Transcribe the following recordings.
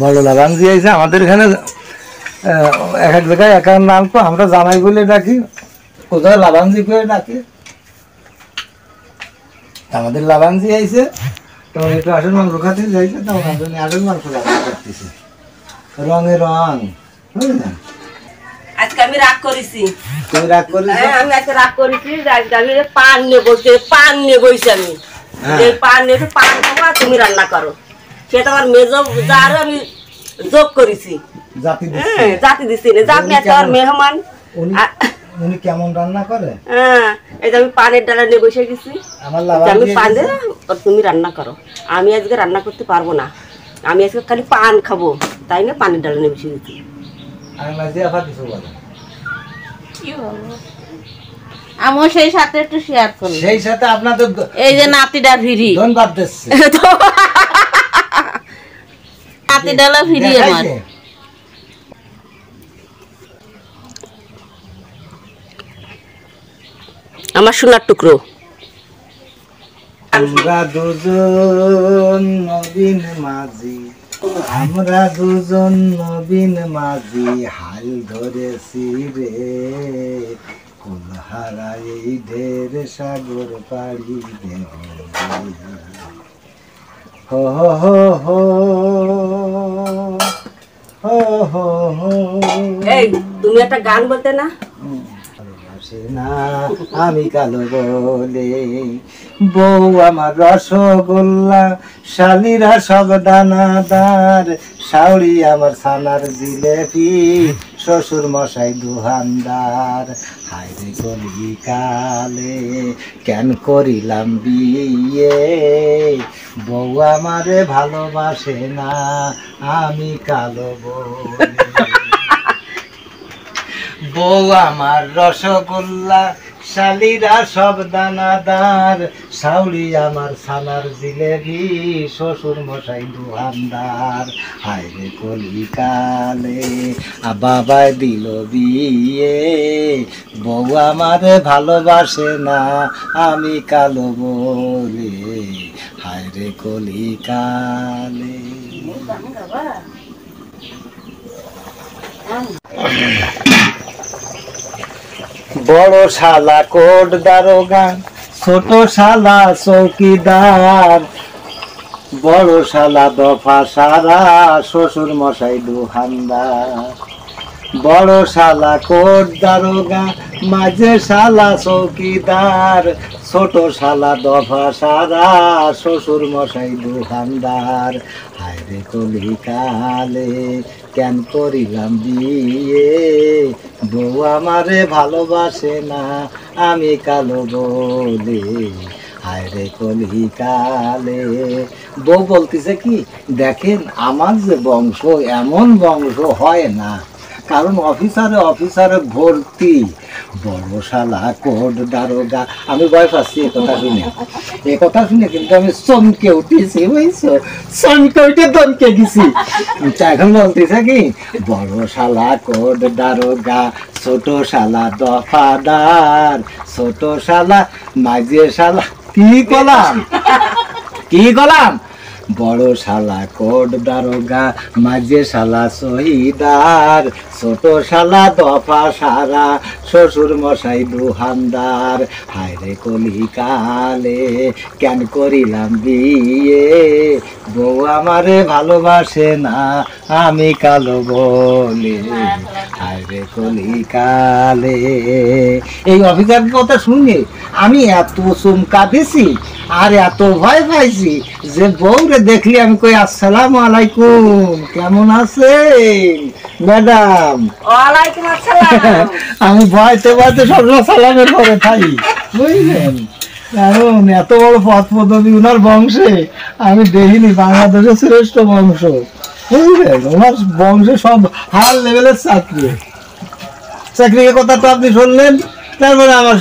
বড় লাগান দিয়েছে আমাদের এখানে এক এক জায়গায় এক এক নাম তো আমরা জামাই বলে ডাকি, কোথায় লাভানজি করে ডাকি। আমাদের লাভানজি আইছে তখন একটু আসল মাংস খাতে যাইছে, তখন আমি আসল মাংস করতেছি রঙে রং, বুঝলেন? আজকে আমি রাগ করেছি। তুমি রাগ করেছো? হ্যাঁ আমি আজকে রাগ করেছি, আমি পান নিয়ে বসে পান নিয়ে বসে আমি পান নিয়ে পান খাবো, তুমি রান্না করো। সেটা আমার মেজো যারও আমি যোগ করেছি, জাতি দিচ্ছি না যে আপনি একটা আমার মেহমান। উনি কেমন রান্না করে? হ্যাঁ এই যে আমি পানের ডালা নিয়ে বসে গেছি, আমি পান দিয়ে তুমি রান্না করো। আমি আজকে রান্না করতে পারবো না, আমি আজকে খালি পান খাবো, তাই না পানের ডালা নিয়ে বসে গেছি। আমার সেই সাথে একটু শেয়ার করুন। সেই সাথে আপনাদের এই যে নাতিটা ফিরি ধন্যবাদ দিচ্ছে, নাতিডালা ফিরি আমার। আমার সোনার টুকরো। আমরা দুজন নবীন মাঝি, আমরা দুজন নবীন মাঝি, হাল ধরেছি রে কুলহারা এই ঢের সাগর পাড়ি দে। হো হো হো হো হো হো। এই তুমি একটা গান বলতে না? না আমি কালো বলে বউ আমার রসগোল্লা, শালিরা সব দানাদার, শাউরি আমার ছানার জিলেপি, শ্বশুর মশাই দুহানদার। হায়রে কলি কালে কেন করিলাম বিয়ে, বউ আমারে ভালোবাসে না আমি কালো বলে। বউ আমার রসগোল্লা, শালিরা সব দানাদার, শাউরি আমার ছানার জিলেবি, শ্বশুর মশাই দুহানদার। হায়রে কলিকালে বাবাই দিল বিয়ে, বউ আমারে ভালোবাসে না আমি কালো বলে। হায়রে কলিকালে। বড় শালা কোট দারোগা, ছোট শালা চৌকিদার, বড় শালা দফা সারা, শ্বশুর মশাই দুহানদার। বড় শালা কোট দারোগা, মাঝে শালা চৌকিদার, ছোট শালা দফা সারা, শ্বশুর মশাই দুহানদার। হায়রে কলিকালে কেন করিলাম বিয়ে, বউ আমারে ভালোবাসে না আমি কালো বলে। হায়রে কলিকালে। বউ বলতেছে কি, দেখেন আমার যে বংশ এমন বংশ হয় না, কারণ অফিসারে অফিসারে ভর্তি, বড় শালা কোট দারোগা। আমি ভয় পাচ্ছি এ কথা শুনে কিন্তু আমি চমকে উঠেছি, বুঝছো, চমকে উঠে দমকে গেছি। এখন বলতেছে কি, বড় শালা কোট দারোগা, ছোট শালা দফাদার, ছোট শালা মাঝে শালা। কি কলাম বড় শালা কোট দারোগা, মাঝে শালা শহীদার, ছোট শালা দফা সারা, শ্বশুর মশাই দুহানদার। হায়রে কলিকালে কেন করিলাম বিয়ে, বউ আমারে ভালোবাসে না আমি কালো বলে। হায়রে কলিকালে। এই অফিসার কথা শুনে আমি এত চমকা দিছি আর এত ভয় পাইছি যে বউরে দেখলি আমি কই, আসসালামু আলাইকুম, কেমন আছেন ম্যাডাম? ওয়ালাইকুম আসসালাম। আমি ভয়তে ভয়তে সবসময় সালামের পরে থাকি, বুঝলেন? কারণ এত বড় পথ পদবী ওনার বংশে আমি দেখিনি, বাংলাদেশের শ্রেষ্ঠ বংশ, বুঝলেন? ওনার বংশে সব হার লেভেলের চাকরির কথা তো আপনি শুনলেন। তারপরে আমার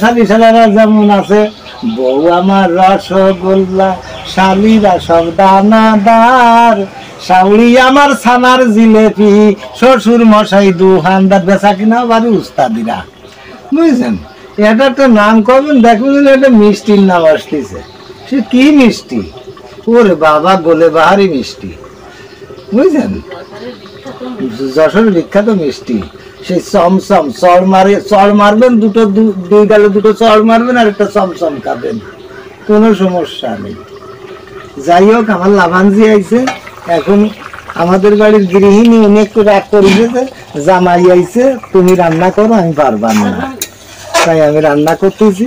শালি শালারা যেমন আছে, বউ আমার রসগোল্লা, শালিরা সব দানাদার, শাউরি আমার ছানার জিলেপি, শ্বশুর মশাই দুহানদার। বেচা কিনা বাড়ি উস্তাদিরা, বুঝছেন? এটা একটা নাম করবেন, দেখবেন একটা মিষ্টির নাম আসতেছে। সে কি মিষ্টি? ওরে বাবা, গোলে বাহারি মিষ্টি, বুঝছেন? যশোরের বিখ্যাত মিষ্টি, সেই চমচম। চড় মারবেন, দুই গালে দুটো চড় মারবেন আর একটা চমচম খাবেন, কোনো সমস্যা নেই। যাই হোক, আমার লাভানজি আইছে এখন, আমাদের বাড়ির গৃহিণী, উনি একটু রাগ করেছে, জামাই আইছে, তুমি রান্না করো, আমি পারবার না, তাই আমি রান্না করতেছি।